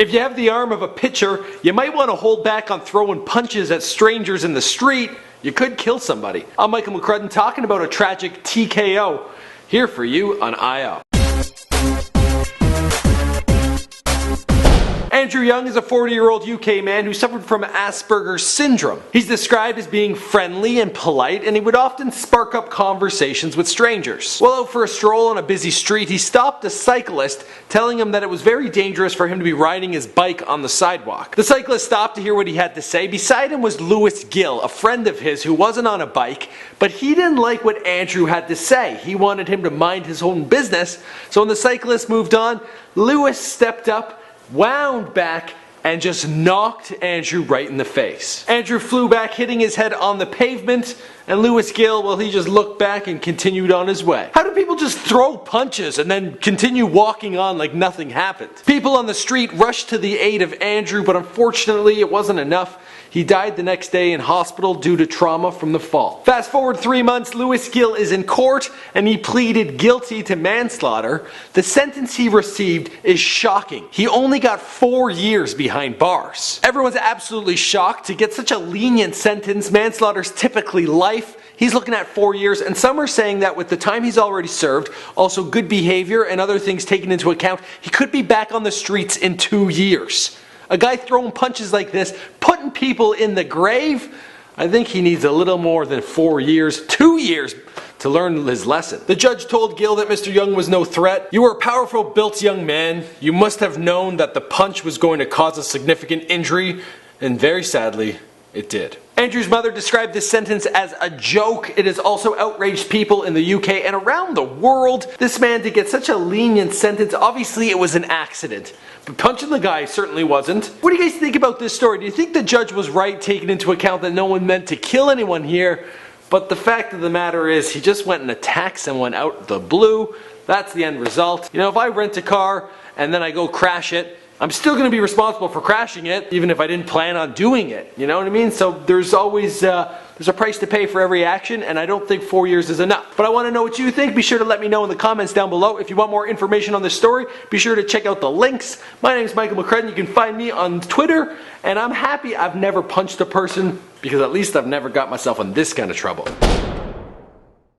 If you have the arm of a pitcher, you might want to hold back on throwing punches at strangers in the street. You could kill somebody. I'm Michael McCrudden talking about a tragic TKO here for you on IO. Andrew Young is a 40-year-old UK man who suffered from Asperger's syndrome. He's described as being friendly and polite, and he would often spark up conversations with strangers. While out for a stroll on a busy street, he stopped a cyclist, telling him that it was very dangerous for him to be riding his bike on the sidewalk. The cyclist stopped to hear what he had to say. Beside him was Lewis Gill, a friend of his who wasn't on a bike, but he didn't like what Andrew had to say. He wanted him to mind his own business, so when the cyclist moved on, Lewis stepped up, wound back, and just knocked Andrew right in the face. Andrew flew back, hitting his head on the pavement, and Lewis Gill, well, he just looked back and continued on his way. How do people just throw punches and then continue walking on like nothing happened? People on the street rushed to the aid of Andrew, but unfortunately it wasn't enough. He died the next day in hospital due to trauma from the fall. Fast forward 3 months, Lewis Gill is in court and he pleaded guilty to manslaughter. The sentence he received is shocking. He only got 4 years behind bars. Everyone's absolutely shocked to get such a lenient sentence. Manslaughter's typically life. He's looking at 4 years, and some are saying that with the time he's already served, also good behavior and other things taken into account, he could be back on the streets in 2 years. A guy throwing punches like this, putting people in the grave, I think he needs a little more than 4 years, 2 years, to learn his lesson. The judge told Gill that Mr. Young was no threat. You were a powerful built young man. You must have known that the punch was going to cause a significant injury, and very sadly, it did. Andrew's mother described this sentence as a joke. It has also outraged people in the UK and around the world. This man to get such a lenient sentence, obviously it was an accident. But punching the guy certainly wasn't. What do you guys think about this story? Do you think the judge was right taking into account that no one meant to kill anyone here? But the fact of the matter is he just went and attacked someone out of the blue. That's the end result. You know, if I rent a car and then I go crash it, I'm still going to be responsible for crashing it, even if I didn't plan on doing it. You know what I mean? So there's always there's a price to pay for every action, and I don't think 4 years is enough. But I want to know what you think. Be sure to let me know in the comments down below. If you want more information on this story, be sure to check out the links. My name is Michael McCrudden. You can find me on Twitter, and I'm happy I've never punched a person, because at least I've never got myself in this kind of trouble.